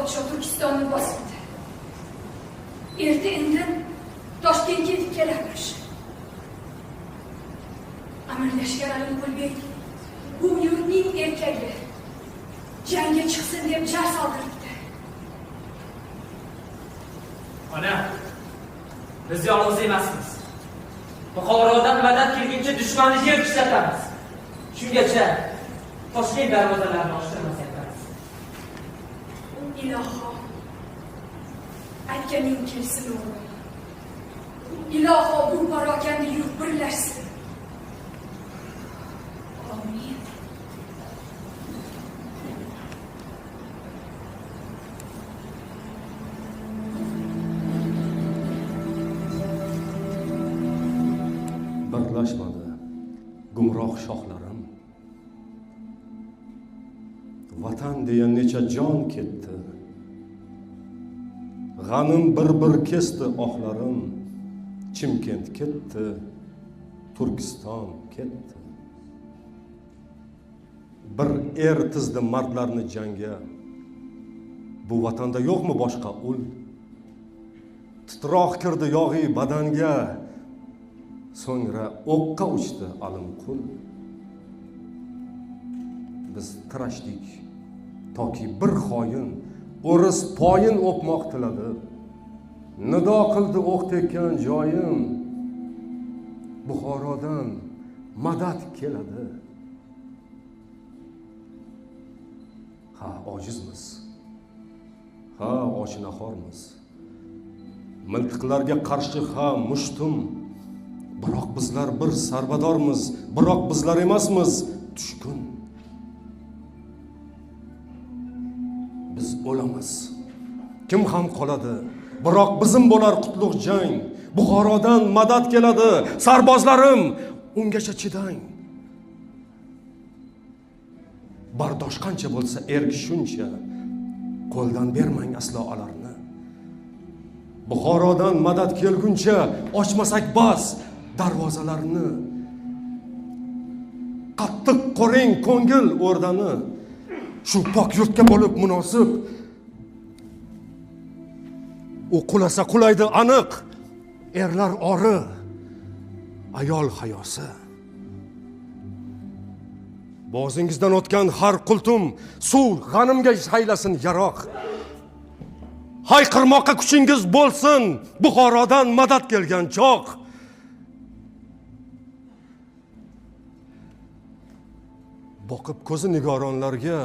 podsho Turkistonni bosibdi. Erta-indin Toshkentga yetib kelarmish. Amir Lashkarali Ulug'bek bu yurtning erkagi jangga chiqsin deb jar soldiribdi. Ona, biz yolg'iz emasmiz. Buxorodan madad kelguncha dushmanni yer ishlatamiz. Shungacha Toshkent darvozalarini ochtirmas etamiz. Iloho, aytganing kelsin o'g'lim. Iloho bu parokanda yurt birlashsin. Amin. Birlashmadi gumroh shohlarim. Vatan deya necha jon ketdi. G'anim bir kesdi ohlarim. Chimkent ketdi, Turkiston ketdi. Bir tizdi mardlarni jangga. Bu vatanda yo'qmi boshqa ul? Titroq kirdi yog'iy badanga. So'ngra o'qqa uchdi alim qul. Biz tirashdik toki bir xoin o'ris poyin o'pmoq tiladi. Nido qildi o'q tekkan joyim. Buxorodan madad keladi. Ha, ojizmiz. Ha, ochinaxormiz. Miltiqlarga qarshi ha mushtum. Biroq bizlar bir sarbadormiz. Biroq bizlar emasmiz tushkun. Biz o'lamiz. Kim ham qoladi? Biroq bizim bo'lar qutlug' jang. Buxorodan madad keladi. Sarbozlarim, ungacha chidang. Bardosh qancha bo'lsa erk shuncha. Qo'ldan bermang aslo alarni. Buxorodan madad kelguncha ochmasak bas darvozalarni. Qattiq qo'ring ko'ngil o'rdani. Shu pok yurtga bo'lib munosib. U qulasa qulaydi aniq. Erlar ori, ayol hayosi. Bo'zingizdan o'tgan har qultum suv g'animga saylasin yaroq. Hayqirmoqqa kuchingiz bo'lsin, Buxorodan madad kelgan choq. Boqib ko'zi nigoronlarga